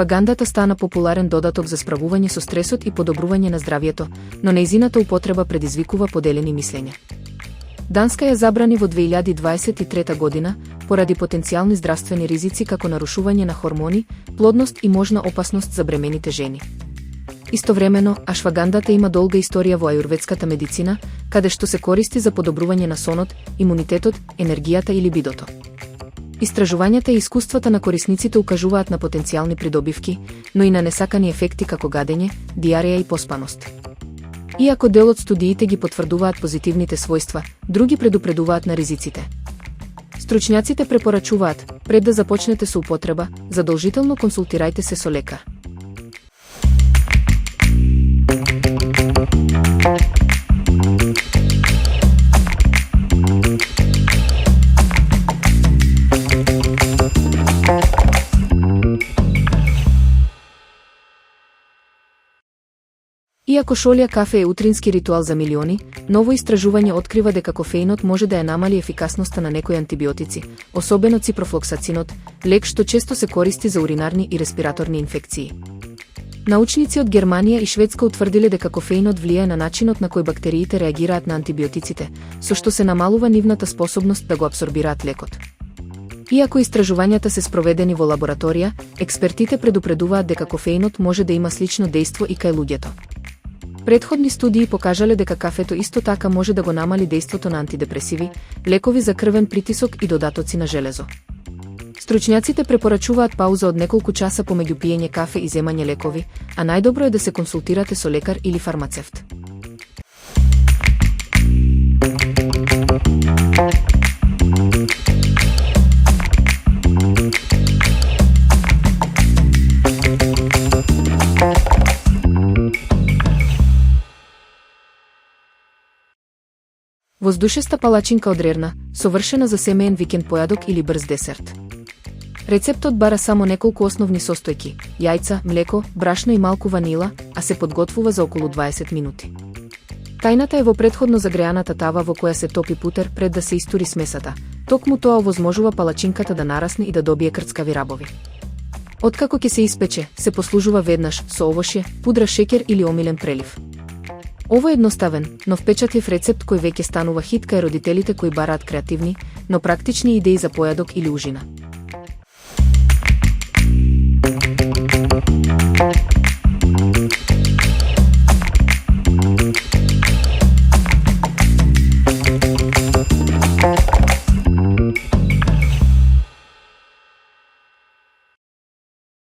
Ашвагандата стана популарен додаток за справување со стресот и подобрување на здравјето, но нејзината употреба предизвикува поделени мислења. Данска ја забрани во 2023 година поради потенцијални здравствени ризици како нарушување на хормони, плодност и можна опасност за бремените жени. Истовремено, ашвагандата има долга историја во ајурведската медицина, каде што се користи за подобрување на сонот, имунитетот, енергијата и либидото. Истражувањата и искуствата на корисниците укажуваат на потенцијални придобивки, но и на несакани ефекти како гадење, диареја и поспаност. Иако дел од студиите ги потврдуваат позитивните својства, други предупредуваат на ризиците. Стручњаците препорачуваат, пред да започнете со употреба, задолжително консултирајте се со лекар. Иако шолја кафе е утрински ритуал за милиони, ново истражување открива дека кофеинот може да ја намали ефикасноста на некои антибиотици, особено ципрофлоксацинот, лек што често се користи за уринарни и респираторни инфекции. Научници од Германија и Шведска утврдиле дека кофеинот влијае на начинот на кој бактериите реагираат на антибиотиците, со што се намалува нивната способност да го апсорбираат лекот. Иако истражувањата се спроведени во лабораторија, експертите предупредуваат дека кофеинот може да има слично дејство и кај луѓето. Претходни студии покажале дека кафето исто така може да го намали дејството на антидепресиви, лекови за крвен притисок и додатоци на железо. Стручњаците препорачуваат пауза од неколку часа помеѓу пиење кафе и земање лекови, а најдобро е да се консултирате со лекар или фармацевт. Воздушеста палачинка од рерна, совршена за семеен викенд појадок или брз десерт. Рецептот бара само неколку основни состојки: јајца, млеко, брашно и малку ванила, а се подготвува за околу 20 минути. Тајната е во претходно загреаната тава во која се топи путер пред да се истури смесата. Токму тоа овозможува палачинката да нарасне и да добие крцкави рабови. Откако ќе се испече, се послужува веднаш со овошје, пудра шеќер или омилен прелив. Ово е едноставен, но впечатлив рецепт кој веќе станува хит кај родителите кои бараат креативни, но практични идеи за појадок или ужина.